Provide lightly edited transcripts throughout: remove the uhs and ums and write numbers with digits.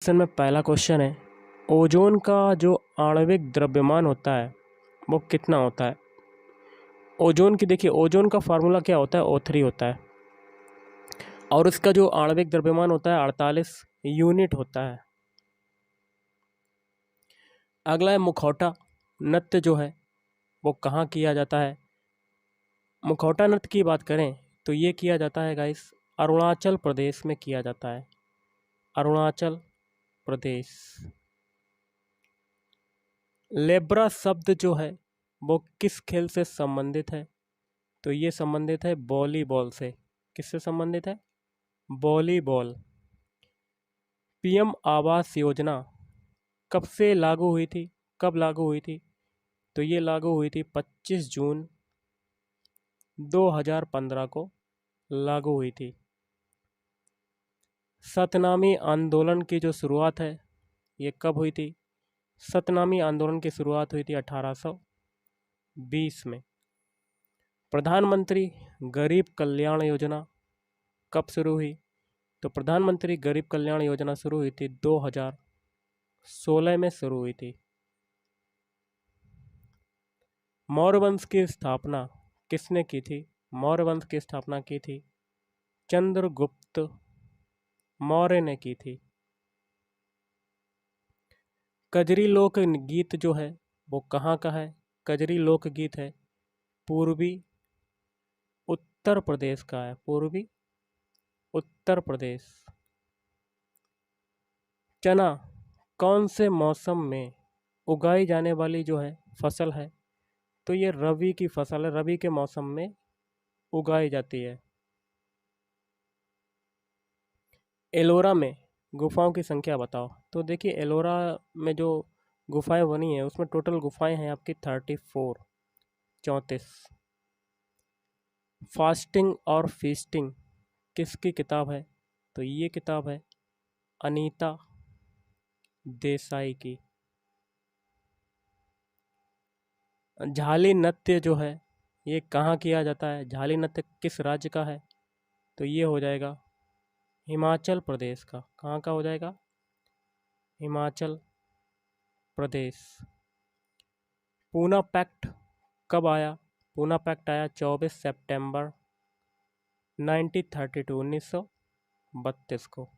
Question में पहला question है, ओजोन का जो आणविक द्रव्यमान होता है वो कितना होता है। ओजोन की देखिए, ओजोन का फार्मूला क्या होता है, O3 होता है और इसका जो आणविक द्रव्यमान होता है 48 यूनिट होता है। अगला है मुखौटा नृत्य जो है वो कहाँ किया जाता है। मुखौटा नृत्य की बात करें तो ये किया जाता है गाइस अरुणाचल प्रदेश में किया जाता है, अरुणाचल प्रदेश। लेब्रा शब्द जो है वो किस खेल से संबंधित है, तो ये संबंधित है वॉलीबॉल से। किससे संबंधित है, वॉलीबॉल। पीएम आवास योजना कब से लागू हुई थी, कब लागू हुई थी, तो ये लागू हुई थी 25 जून 2015 को लागू हुई थी। सतनामी आंदोलन की जो शुरुआत है ये कब हुई थी, सतनामी आंदोलन की शुरुआत हुई थी 1820 में। प्रधानमंत्री गरीब कल्याण योजना कब शुरू हुई, तो प्रधानमंत्री गरीब कल्याण योजना शुरू हुई थी 2016 में शुरू हुई थी। मौर्य वंश की स्थापना किसने की थी, मौर्य वंश की स्थापना की थी चंद्रगुप्त मौर्य ने की थी। कजरी लोक गीत जो है वो कहाँ का है, कजरी लोक गीत है पूर्वी उत्तर प्रदेश का है, पूर्वी उत्तर प्रदेश। चना कौन से मौसम में उगाई जाने वाली जो है फसल है, तो ये रबी की फसल है, रबी के मौसम में उगाई जाती है। एलोरा में गुफाओं की संख्या बताओ, तो देखिए एलोरा में जो गुफाएं बनी हैं उसमें टोटल गुफाएं हैं आपकी 34। फास्टिंग और फीस्टिंग किसकी किताब है, तो ये किताब है अनीता देसाई की। झाली नृत्य जो है ये कहाँ किया जाता है, झाली नृत्य किस राज्य का है, तो ये हो जाएगा हिमाचल प्रदेश का। कहाँ का हो जाएगा, हिमाचल प्रदेश। पूना पैक्ट कब आया, पूना पैक्ट आया 24 सितंबर 1932 को।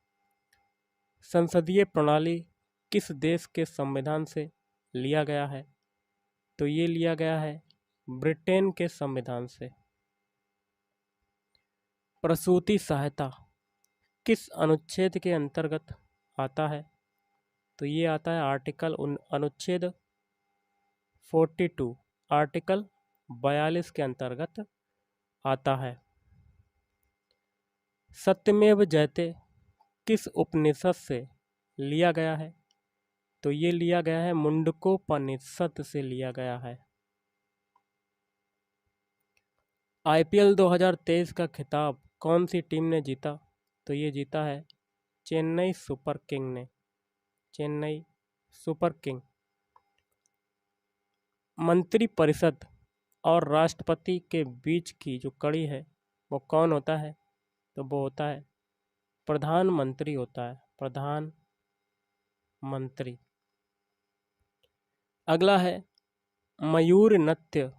संसदीय प्रणाली किस देश के संविधान से लिया गया है, तो ये लिया गया है ब्रिटेन के संविधान से। प्रसूति सहायता किस अनुच्छेद के अंतर्गत आता है, तो ये आता है अनुच्छेद 42, आर्टिकल 42 के अंतर्गत आता है। सत्यमेव जयते किस उपनिषद से लिया गया है, तो ये लिया गया है मुंडकोपनिषद से लिया गया है। आईपीएल 2023 का खिताब कौन सी टीम ने जीता, तो ये जीता है चेन्नई सुपर किंग ने, चेन्नई सुपर किंग। मंत्रिपरिषद और राष्ट्रपति के बीच की जो कड़ी है वो कौन होता है, तो वो होता है प्रधानमंत्री होता है, प्रधानमंत्री। अगला है मयूर नृत्य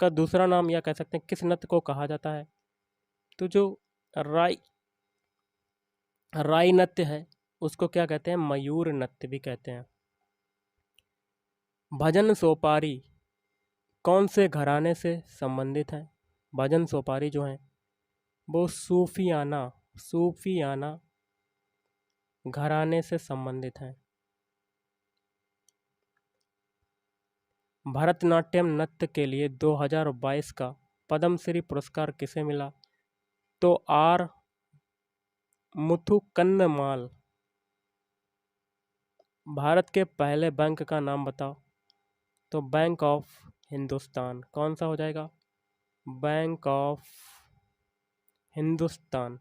का दूसरा नाम या कह सकते हैं किस नृत्य को कहा जाता है, तो जो राई राई नृत्य है उसको क्या कहते हैं, मयूर नृत्य भी कहते हैं। भजन सोपारी कौन से घराने से संबंधित है, भजन सोपारी जो है वो सूफियाना घराने से संबंधित है। भरतनाट्यम नृत्य के लिए 2022 का पद्मश्री पुरस्कार किसे मिला, तो आर मुथुकन्नमाल। भारत के पहले बैंक का नाम बताओ, तो बैंक ऑफ हिंदुस्तान। कौन सा हो जाएगा, बैंक ऑफ हिंदुस्तान।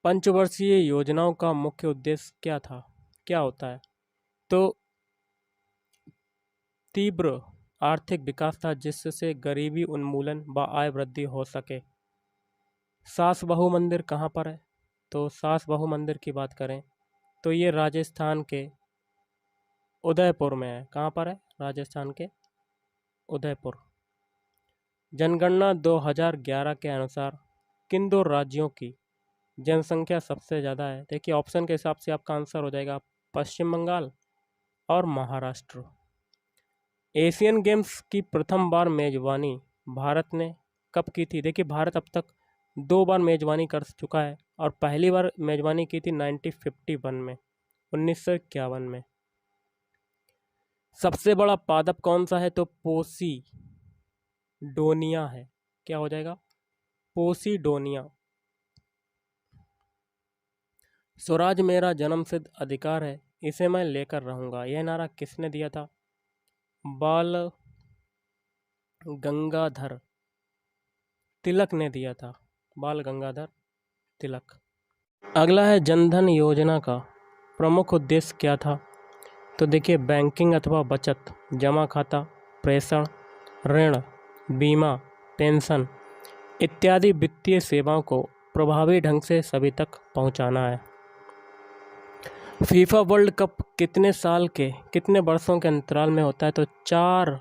पंचवर्षीय योजनाओं का मुख्य उद्देश्य क्या था, क्या होता है, तो तीव्र आर्थिक विकास था जिससे गरीबी उन्मूलन व आय वृद्धि हो सके। सास बहू मंदिर कहाँ पर है, तो सास बहू मंदिर की बात करें तो ये राजस्थान के उदयपुर में है। कहाँ पर है? राजस्थान के उदयपुर। जनगणना 2011 के अनुसार किन दो राज्यों की जनसंख्या सबसे ज़्यादा है? देखिए ऑप्शन के हिसाब से आपका आंसर हो जाएगा पश्चिम बंगाल और महाराष्ट्र। एशियन गेम्स की प्रथम बार मेजबानी भारत ने कब की थी? देखिए भारत अब तक 2 बार मेजबानी कर चुका है और पहली बार मेजबानी की थी 1951 में, 1951 में। सबसे बड़ा पादप कौन सा है? तो पोसीडोनिया है। क्या हो जाएगा? पोसीडोनिया। स्वराज मेरा जन्मसिद्ध अधिकार है, इसे मैं लेकर रहूंगा, यह नारा किसने दिया था? बाल गंगाधर तिलक ने दिया था। बाल गंगाधर तिलक। अगला है जनधन योजना का प्रमुख उद्देश्य क्या था? तो देखिए बैंकिंग अथवा बचत, जमा खाता, प्रेषण, ऋण, बीमा, पेंशन इत्यादि वित्तीय सेवाओं को प्रभावी ढंग से सभी तक पहुंचाना है। फीफा वर्ल्ड कप कितने साल के कितने वर्षों के अंतराल में होता है? तो 4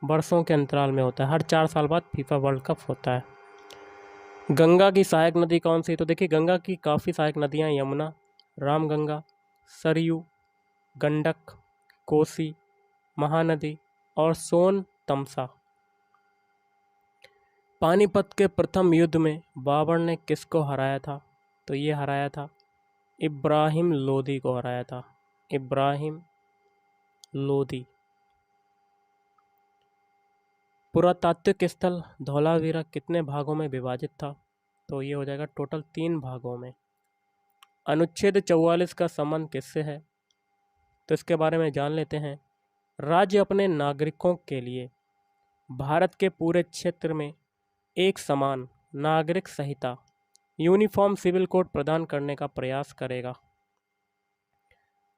वर्षों के अंतराल में होता है। हर 4 साल बाद फीफा वर्ल्ड कप होता है। गंगा की सहायक नदी कौन सी? तो देखिए गंगा की काफ़ी सहायक नदियाँ हैं, यमुना, रामगंगा, सरयू, गंडक, कोसी, महानदी और सोन तमसा। पानीपत के प्रथम युद्ध में बाबर ने किसको हराया था? तो ये हराया था इब्राहिम लोदी को हराया था। इब्राहिम लोदी। पुरातात्विक स्थल धौलावीरा कितने भागों में विभाजित था? तो ये हो जाएगा टोटल 3 भागों में। अनुच्छेद 44 का संबंध किससे है? तो इसके बारे में जान लेते हैं। राज्य अपने नागरिकों के लिए भारत के पूरे क्षेत्र में एक समान नागरिक संहिता यूनिफॉर्म सिविल कोड प्रदान करने का प्रयास करेगा।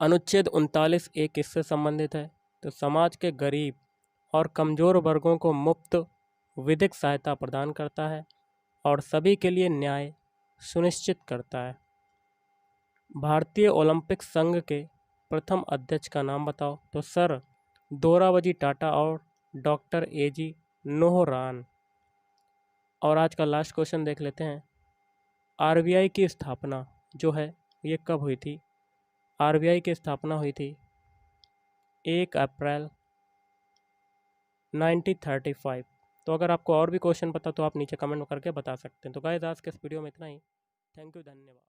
अनुच्छेद 39 एक किससे संबंधित है? तो समाज के गरीब और कमज़ोर वर्गों को मुफ्त विधिक सहायता प्रदान करता है और सभी के लिए न्याय सुनिश्चित करता है। भारतीय ओलंपिक संघ के प्रथम अध्यक्ष का नाम बताओ? तो सर दोराबजी टाटा और डॉक्टर एजी नोहरान। और आज का लास्ट क्वेश्चन देख लेते हैं। आरबीआई की स्थापना जो है ये कब हुई थी? आरबीआई की स्थापना हुई थी 1 अप्रैल 1935। तो अगर आपको और भी क्वेश्चन पता तो आप नीचे कमेंट करके बता सकते हैं। तो गाइस आज के इस वीडियो में इतना ही। थैंक यू, धन्यवाद।